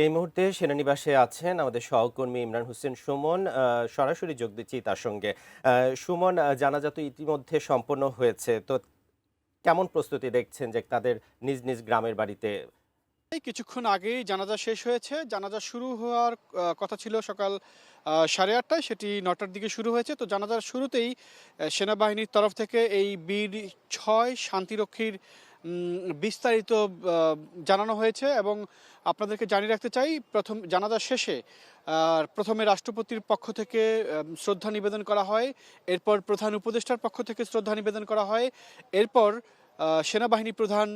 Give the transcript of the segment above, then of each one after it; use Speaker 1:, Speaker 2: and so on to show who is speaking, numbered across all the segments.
Speaker 1: এই মুহূর্তে সেনানিবাসে আছেন আমাদের সহকর্মী ইমরান হোসেন সুমন। সরাসরি যোগ দিচ্ছি তার সঙ্গে। সুমন, জানাজা তো ইতিমধ্যে সম্পন্ন হয়েছে। তো কেমন প্রস্তুতি দেখছেন যে তাদের নিজ নিজ গ্রামের বাড়িতে?
Speaker 2: এই কিছুক্ষণ আগেই জানাজা শেষ হয়েছে। জানাজা শুরু হওয়ার কথা ছিল সকাল 8:30টায়, সেটি 9টার দিকে শুরু হয়েছে। তো জানাজার শুরুতেই সেনাবাহিনীর তরফ থেকে এই বীর ৬ শান্তিরক্ষীর বিস্তারিত আ জানানো হয়েছে এবং আপনাদেরকে জানিয়ে রাখতে চাই, প্রথম জানাজা শেষে ১ম এ রাষ্ট্রপতির পক্ষ থেকে শ্রদ্ধা নিবেদন করা হয়। এরপর প্রধান উপদেষ্টার পক্ষ থেকে শ্রদ্ধা নিবেদন করা হয়। এরপর সেনাবাহিনী প্রধান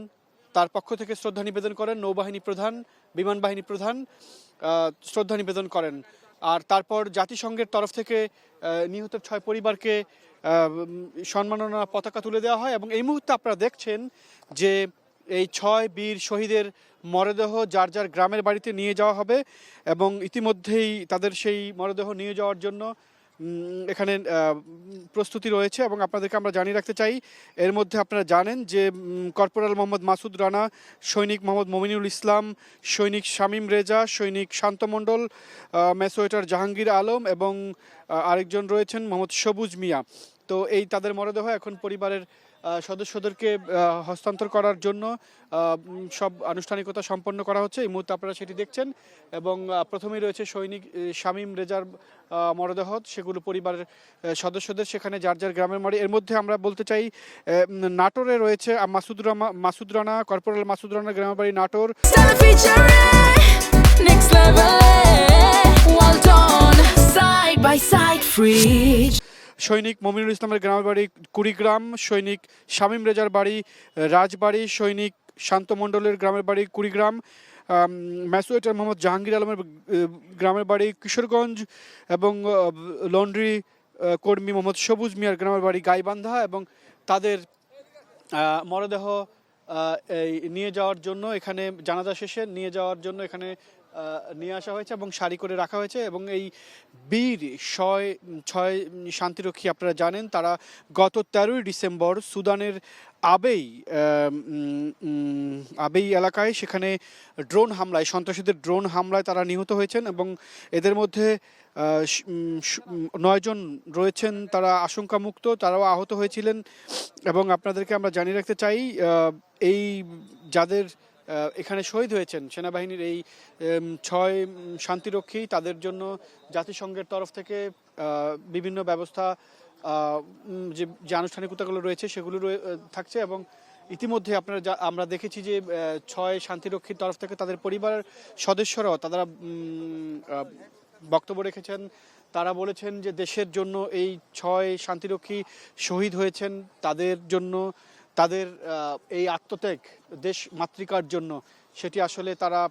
Speaker 2: তার পক্ষ থেকে শ্রদ্ধা নিবেদন করেন, নৌবাহিনী প্রধান, বিমান বাহিনী প্রধান শ্রদ্ধা নিবেদন করেন। আর তারপর জাতিসংঘের তরফ থেকে নিহতের ৬ পরিবারকে সম্মাননা পতাকা তুলে দেওয়া হয় এবং এই মুহূর্তে আপনারা দেখছেন যে এই ৬ বীর শহীদের মরদেহ যার যার গ্রামের বাড়িতে নিয়ে যাওয়া হবে এবং ইতিমধ্যেই তাদের সেই মরদেহ নিয়ে যাওয়ার জন্য এখানে প্রস্তুতি রয়েছে এবং আপনাদেরকে আমরা জানিয়ে রাখতে চাই, এর মধ্যে আপনারা জানেন যে কর্পোরাল মোহাম্মদ মাসুদ রানা, সৈনিক মোহাম্মদ মমিনুল ইসলাম, সৈনিক শামীম রেজা, সৈনিক শান্ত মণ্ডল, মেসোয়েটার জাহাঙ্গীর আলম এবং আরেকজন রয়েছেন মোহাম্মদ সবুজ মিয়া। তো এই তাদের মরদেহ এখন পরিবারের সদস্যদেরকে হস্তান্তর করার জন্য সব আনুষ্ঠানিকতা সম্পন্ন করা হচ্ছে। এই মুহূর্তে আপনারা সেটি দেখছেন এবং প্রথমেই রয়েছে সৈনিক শামীম রেজার মরদেহ, সেগুলো পরিবারের সদস্যদের সেখানে যার যার গ্রামের বাড়ি। এর মধ্যে আমরা বলতে চাই নাটোরে রয়েছে মাসুদ রানা, কর্পোরাল মাসুদ রানা গ্রামের বাড়ি নাটোর। সৈনিক মমিনুল ইসলামের গ্রামের বাড়ি কুড়িগ্রাম, সৈনিক শামীম রেজার বাড়ি রাজবাড়ী, সৈনিক শান্ত মণ্ডলের গ্রামের বাড়ি কুড়িগ্রাম, ম্যাসুয়েটার মোহাম্মদ জাহাঙ্গীর আলমের গ্রামের বাড়ি কিশোরগঞ্জ এবং লন্ড্রি কর্মী মোহাম্মদ সবুজ মিয়ার গ্রামের বাড়ি গাইবান্ধা এবং তাদের মরদেহ এই নিয়ে যাওয়ার জন্য এখানে জানাজা শেষে নিয়ে যাওয়ার জন্য এখানে নিয়ে আসা হয়েছে এবং সারি করে রাখা হয়েছে এবং এই বীর ৬ শান্তিরক্ষী আপনারা জানেন, তারা গত ১৩ই ডিসেম্বর সুদানের আবেই আবেই এলাকায় সেখানে ড্রোন হামলায়, সন্ত্রাসীদের ড্রোন হামলায় তারা নিহত হয়েছেন এবং এদের মধ্যে ৯ জন রয়েছেন তারা আশঙ্কামুক্ত, তারাও আহত হয়েছিলেন এবং আপনাদেরকে আমরা জানিয়ে রাখতে চাই এই যাদের এখানে শহীদ হয়েছেন সেনাবাহিনীর এই ৬ শান্তিরক্ষী, তাদের জন্য জাতিসংঘের তরফ থেকে বিভিন্ন ব্যবস্থা যে আনুষ্ঠানিকতাগুলো রয়েছে সেগুলো থাকছে এবং ইতিমধ্যে আমরা দেখেছি যে ৬ শান্তিরক্ষীর তরফ থেকে তাদের পরিবারের সদস্যরাও তারা বক্তব্য রেখেছেন। তারা বলেছেন যে দেশের জন্য এই ৬ শান্তিরক্ষী শহীদ হয়েছেন, তাদের জন্য তাদের এই আত্মত্যাগ দেশ মাতৃকার জন্য, সেটি আসলে তারা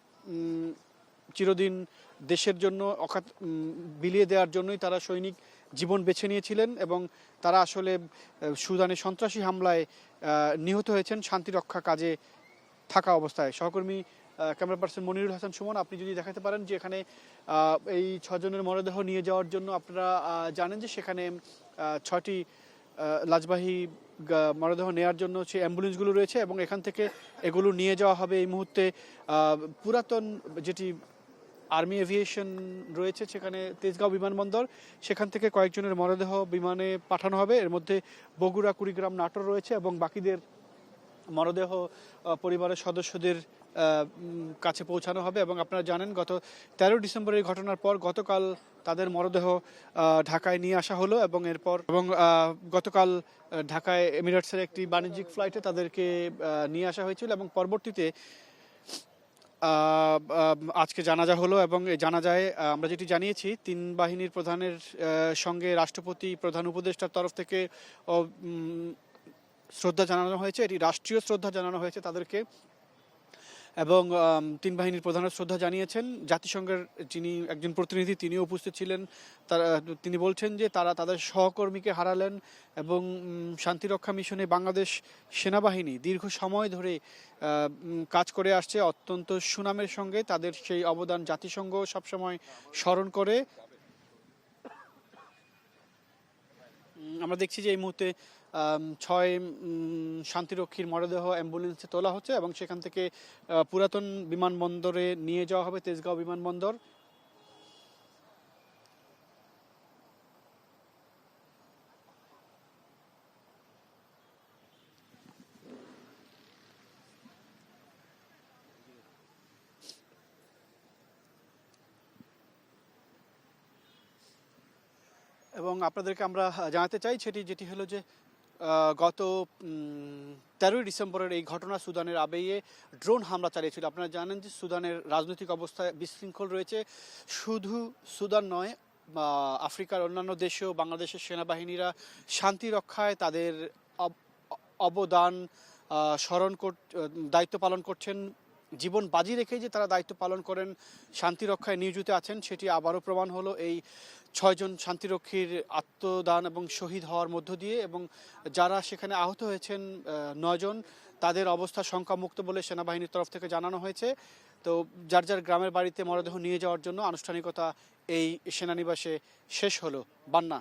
Speaker 2: চিরদিন দেশের জন্য বিলিয়ে দেওয়ার জন্যই তারা সৈনিক জীবন বেছে নিয়েছিলেন এবং তারা আসলে সুদানের সন্ত্রাসী হামলায় নিহত হয়েছেন শান্তিরক্ষা কাজে থাকা অবস্থায়। সহকর্মী ক্যামেরা পার্সন মনিরুল হাসান সুমন, আপনি যদি দেখাতে পারেন যে এখানে এই ৬ জনের মরদেহ নিয়ে যাওয়ার জন্য আপনারা জানেন যে সেখানে ৬টি লাজবাহী মরদেহ নেওয়ার জন্য সেই অ্যাম্বুলেন্সগুলো রয়েছে এবং এখান থেকে এগুলো নিয়ে যাওয়া হবে এই মুহূর্তে পুরাতন যেটি আর্মি এভিয়েশন রয়েছে সেখানে তেজগাঁও বিমানবন্দর, সেখান থেকে কয়েকজনের মরদেহ বিমানে পাঠানো হবে। এর মধ্যে বগুড়া, কুড়িগ্রাম, নাটোর রয়েছে এবং বাকিদের মরদেহ পরিবারের সদস্যদের কাছে পৌঁছানো হবে এবং আপনারা জানেন গত ১৩ ডিসেম্বরের ঘটনার পর গতকাল তাদের মরদেহ ঢাকায় নিয়ে আসা হলো এবং গতকাল ঢাকায় এমিরেটসের একটি বাণিজ্যিক ফ্লাইটে তাদেরকে নিয়ে আসা হয়েছিল এবং পরবর্তীতে আজকে জানাজা হলো এবং এই জানাজায় আমরা যেটি জানিয়েছি ৩ বাহিনীর প্রধানের সঙ্গে রাষ্ট্রপতি, প্রধান উপদেষ্টার তরফ থেকে শ্রদ্ধা জানানো হয়েছে। এটি রাষ্ট্রীয় শ্রদ্ধা জানানো হয়েছে তাদেরকে এবং ৩ বাহিনীর প্রধানের শ্রদ্ধা জানিয়েছেন। জাতিসংঘের যিনি একজন প্রতিনিধি তিনিও উপস্থিত ছিলেন। তিনি বলছেন যে তারা তাদের সহকর্মীকে হারালেন এবং শান্তিরক্ষা মিশনে বাংলাদেশ সেনাবাহিনী দীর্ঘ সময় ধরে কাজ করে আসছে অত্যন্ত সুনামের সঙ্গে। তাদের সেই অবদান জাতিসংঘ সবসময় স্মরণ করে। আমরা দেখছি যে এই মুহূর্তে ছয় শান্তিরক্ষীর মরদেহ অ্যাম্বুলেন্সে তোলা হচ্ছে এবং সেখান থেকে পুরাতন বিমানবন্দরে নিয়ে যাওয়া হবে, তেজগাঁও বিমানবন্দর। এবং আপনাদেরকে আমরা জানাতে চাই যেটি হলো যে গত 13ই ডিসেম্বরের এই ঘটনা সুদানের আবেইয়ে ড্রোন হামলা চালিয়েছিল। আপনারা জানেন যে সুদানের রাজনৈতিক অবস্থা বিশৃঙ্খল রয়েছে। শুধু সুদান নয়, আফ্রিকার অন্যান্য দেশেও বাংলাদেশের সেনাবাহিনীরা শান্তি রক্ষায় তাদের অবদান দায়িত্ব পালন করছেন। জীবন বাজি রেখেই যে তারা দায়িত্ব পালন করেন, শান্তি রক্ষায় নিয়োজিত আছেন, সেটি আবারও প্রমাণ হলো এই 6 জন শান্তিরক্ষীর আত্মদান এবং শহীদ হওয়ার মধ্য দিয়ে। এবং যারা সেখানে আহত হয়েছেন 9 জন, তাদের অবস্থা শঙ্কামুক্ত বলে সেনাবাহিনীর তরফ থেকে জানানো হয়েছে। তো যার যার গ্রামের বাড়িতে মরদেহ নিয়ে যাওয়ার জন্য আনুষ্ঠানিকতা এই সেনানিবাসে শেষ হলো। বান্না।